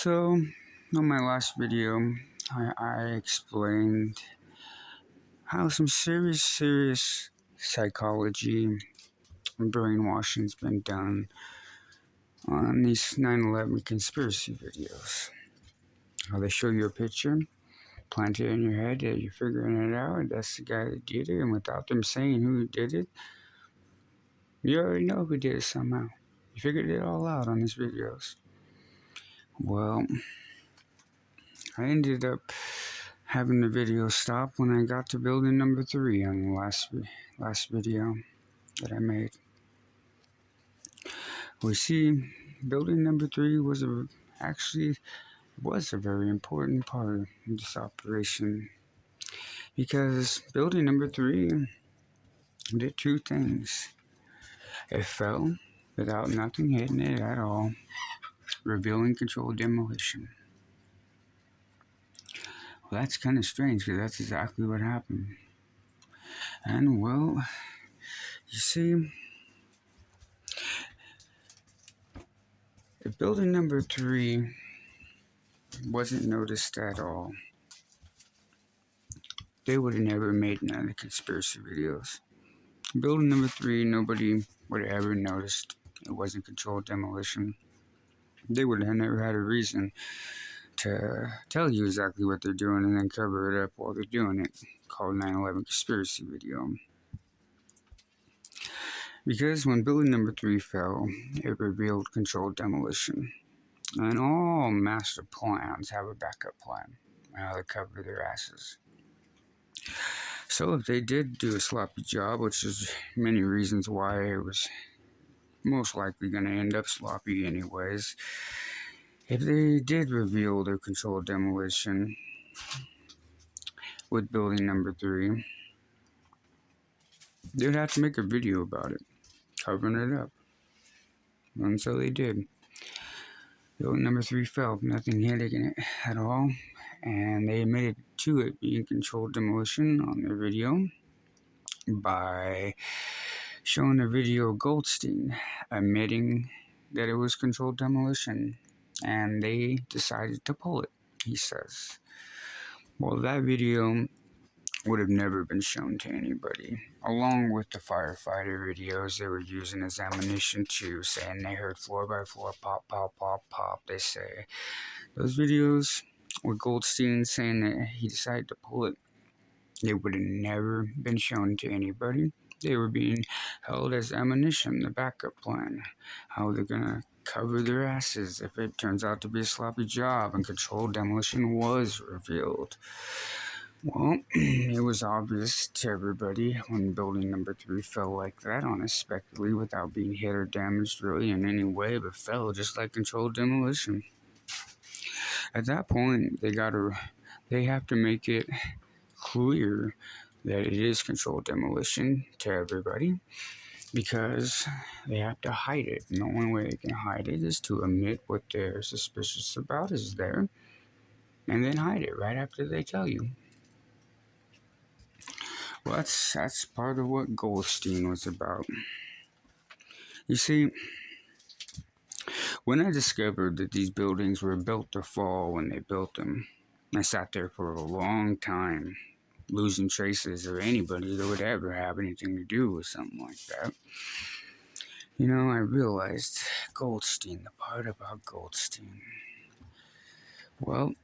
So, on my last video, I explained how some serious psychology and brainwashing's been done on these 9/11 conspiracy videos. How they show you a picture, plant it in your head that you're figuring it out, and that's the guy that did it, and without them saying who did it, you already know who did it somehow. You figured it all out on these videos. Well, I ended up having the video stop when I got to building number 3 on the last video that I made. We see building number 3 was actually a very important part of this operation, because building number 3 did two things. It fell without nothing hitting it at all, revealing controlled demolition. Well, that's kind of strange, because that's exactly what happened. And well, you see, if building number 3 wasn't noticed at all, they would have never made none of the conspiracy videos. Building number 3, nobody would have ever noticed it wasn't controlled demolition. They would have never had a reason to tell you exactly what they're doing and then cover it up while they're doing it, called 9/11 conspiracy video. Because when building number 3 fell, it revealed controlled demolition. And all master plans have a backup plan, how to cover their asses. So if they did do a sloppy job, which is many reasons why it was most likely going to end up sloppy anyways, if they did reveal their controlled demolition with building number 3, they'd have to make a video about it, covering it up. And so they did. Building number 3 fell, nothing hitting it at all, and they admitted to it being controlled demolition on their video by showing the video of Goldstein admitting that it was controlled demolition, and they decided to pull it, he says. Well, that video would have never been shown to anybody, along with the firefighter videos they were using as ammunition too, saying they heard floor by floor pop, pop, pop, pop, they say. Those videos with Goldstein saying that he decided to pull it, they would have never been shown to anybody. They were being held as ammunition, the backup plan, how they're gonna cover their asses if it turns out to be a sloppy job and controlled demolition was revealed. Well, it was obvious to everybody when building number 3 fell like that, unexpectedly, without being hit or damaged really in any way, but fell just like controlled demolition. At that point, they have to make it clear that it is controlled demolition to everybody, because they have to hide it. And the only way they can hide it is to admit what they're suspicious about is there, and then hide it right after they tell you. Well, that's part of what Goldstein was about. You see, when I discovered that these buildings were built to fall when they built them, I sat there for a long time, losing traces of anybody that would ever have anything to do with something like that. You know, I realized Goldstein, the part about Goldstein. Well,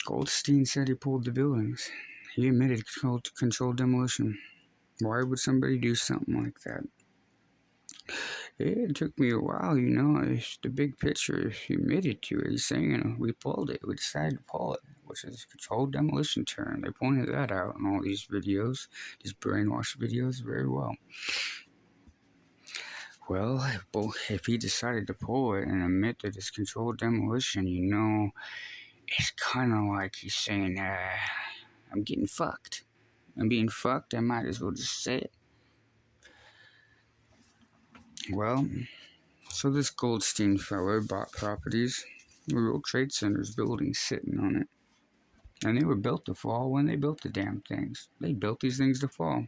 Goldstein said he pulled the buildings. He admitted controlled demolition. Why would somebody do something like that? It took me a while, you know. It's the big picture. He admitted to it. He's saying, you know, we pulled it. We decided to pull it, which is a controlled demolition term. They pointed that out in all these videos, these brainwash videos, very well. Well, if he decided to pull it and admit that it's controlled demolition, you know, it's kind of like he's saying, I'm getting fucked. I'm being fucked. I might as well just say it. Well, so this Goldstein fellow bought properties, World Trade Center's buildings sitting on it. And they were built to fall when they built the damn things. They built these things to fall.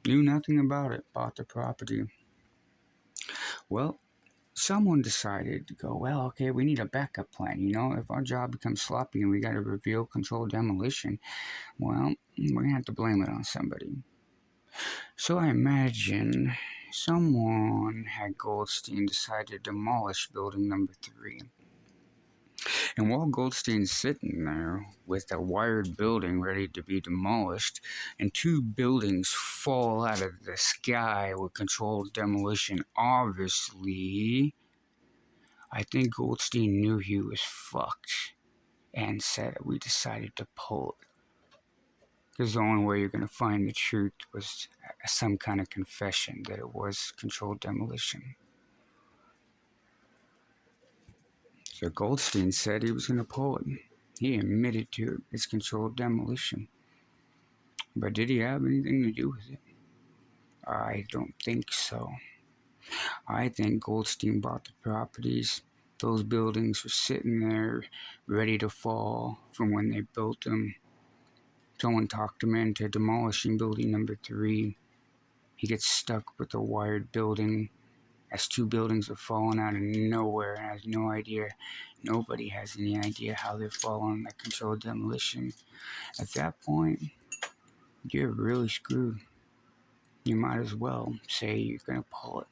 Knew nothing about it, bought the property. Well, someone decided to go, well, okay, we need a backup plan. If our job becomes sloppy and we got to reveal controlled demolition, well, we're going to have to blame it on somebody. So I imagine someone had Goldstein decide to demolish building number 3. And while Goldstein's sitting there with a wired building ready to be demolished, and 2 buildings fall out of the sky with controlled demolition, obviously, I think Goldstein knew he was fucked and said we decided to pull it. Because the only way you're going to find the truth was some kind of confession that it was controlled demolition. So Goldstein said he was going to pull it. He admitted to it. It's controlled demolition. But did he have anything to do with it? I don't think so. I think Goldstein bought the properties. Those buildings were sitting there ready to fall from when they built them. Someone talked him into demolishing building number 3. He gets stuck with a wired building as 2 buildings are falling out of nowhere and has no idea. Nobody has any idea how they're falling like controlled demolition. At that point, you're really screwed. You might as well say you're going to pull it.